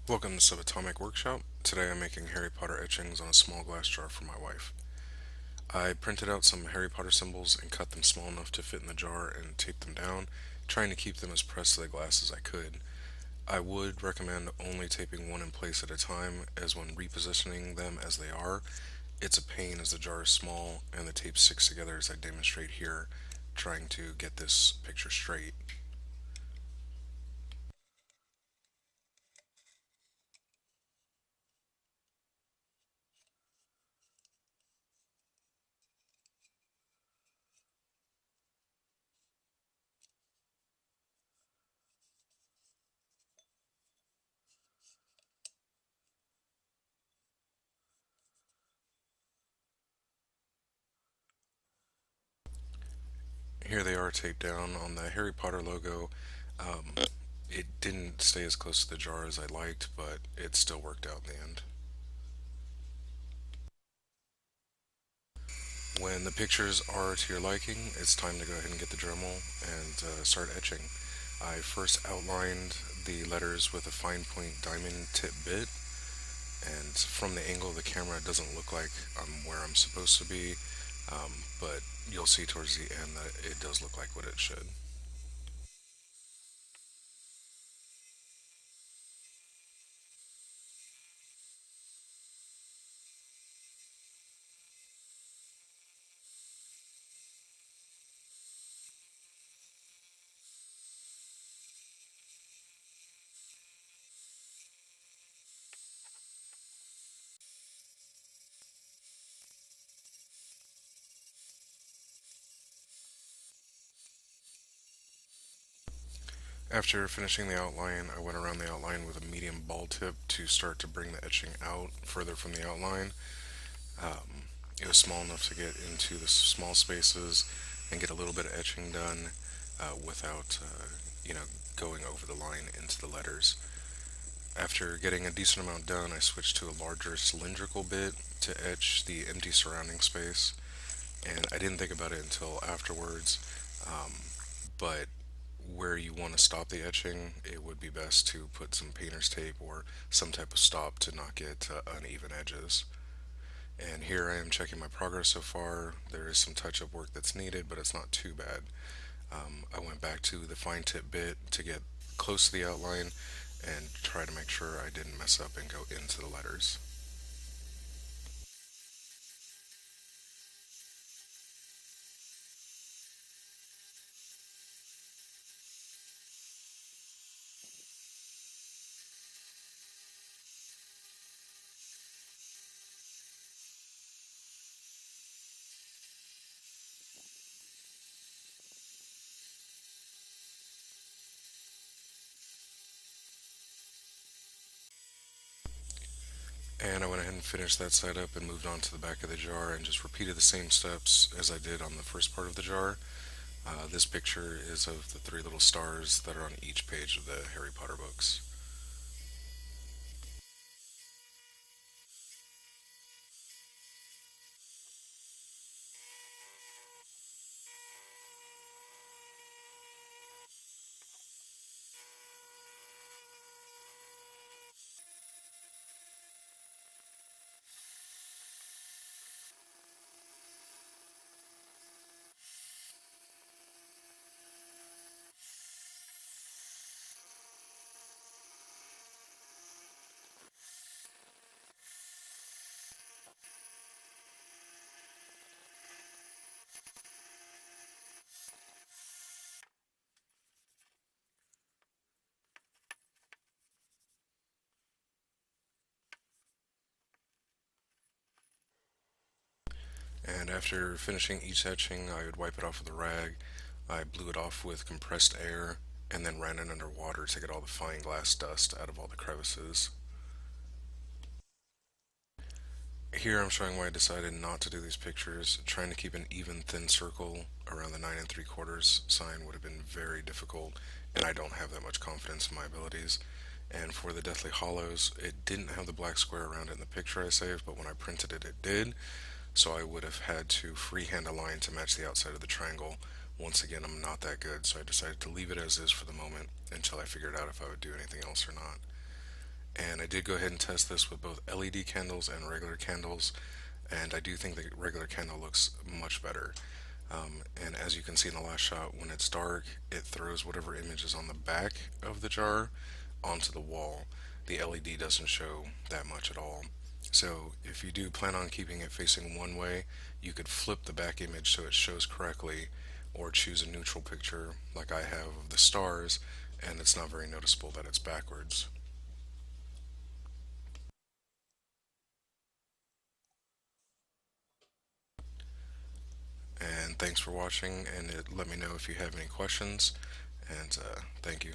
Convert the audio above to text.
Welcome to Subatomic Workshop. Today I'm making Harry Potter etchings on a small glass jar for my wife. I printed out some Harry Potter symbols and cut them small enough to fit in the jar and taped them down, trying to keep them as pressed to the glass as I could. I would recommend only taping one in place at a time, as when repositioning them as they are, it's a pain as the jar is small and the tape sticks together as I demonstrate here, trying to get this picture straight. Here they are taped down on the Harry Potter logo. Um, it didn't stay as close to the jar as I liked, but it still worked out in the end. When the pictures are to your liking, it's time to go ahead and get the Dremel and start etching. I first outlined the letters with a fine point diamond tip bit, and from the angle of the camera, it doesn't look like I'm where I'm supposed to be, but you'll see towards the end that it does look like what it should. After finishing the outline, I went around the outline with a medium ball tip to start to bring the etching out further from the outline. It was small enough to get into the small spaces and get a little bit of etching done without, going over the line into the letters. After getting a decent amount done, I switched to a larger cylindrical bit to etch the empty surrounding space. And I didn't think about it until afterwards, um, but where you want to stop the etching, it would be best to put some painter's tape or some type of stop to not get uneven edges. And here I am checking my progress so far. There is some touch-up work that's needed, but it's not too bad. I went back to the fine tip bit to get close to the outline and try to make sure I didn't mess up and go into the letters. And I went ahead and finished that side up and moved on to the back of the jar and just repeated the same steps as I did on the first part of the jar. This picture is of the three little stars that are on each page of the Harry Potter books. And after finishing each etching, I would wipe it off with a rag. I blew it off with compressed air and then ran it under water to get all the fine glass dust out of all the crevices. Here I'm showing why I decided not to do these pictures. Trying to keep an even thin circle around the 9 3/4 sign would have been very difficult, and I don't have that much confidence in my abilities. And for the Deathly Hollows, it didn't have the black square around it in the picture I saved, but when I printed it, it did. So I would have had to freehand a line to match the outside of the triangle. Once again, I'm not that good, so I decided to leave it as is for the moment until I figured out if I would do anything else or not. And I did go ahead and test this with both LED candles and regular candles, and I do think the regular candle looks much better. And as you can see in the last shot, when it's dark, it throws whatever image is on the back of the jar onto the wall. The LED doesn't show that much at all. So if you do plan on keeping it facing one way, you could flip the back image so it shows correctly, or choose a neutral picture like I have of the stars, and it's not very noticeable that it's backwards. And thanks for watching, and let me know if you have any questions, and thank you.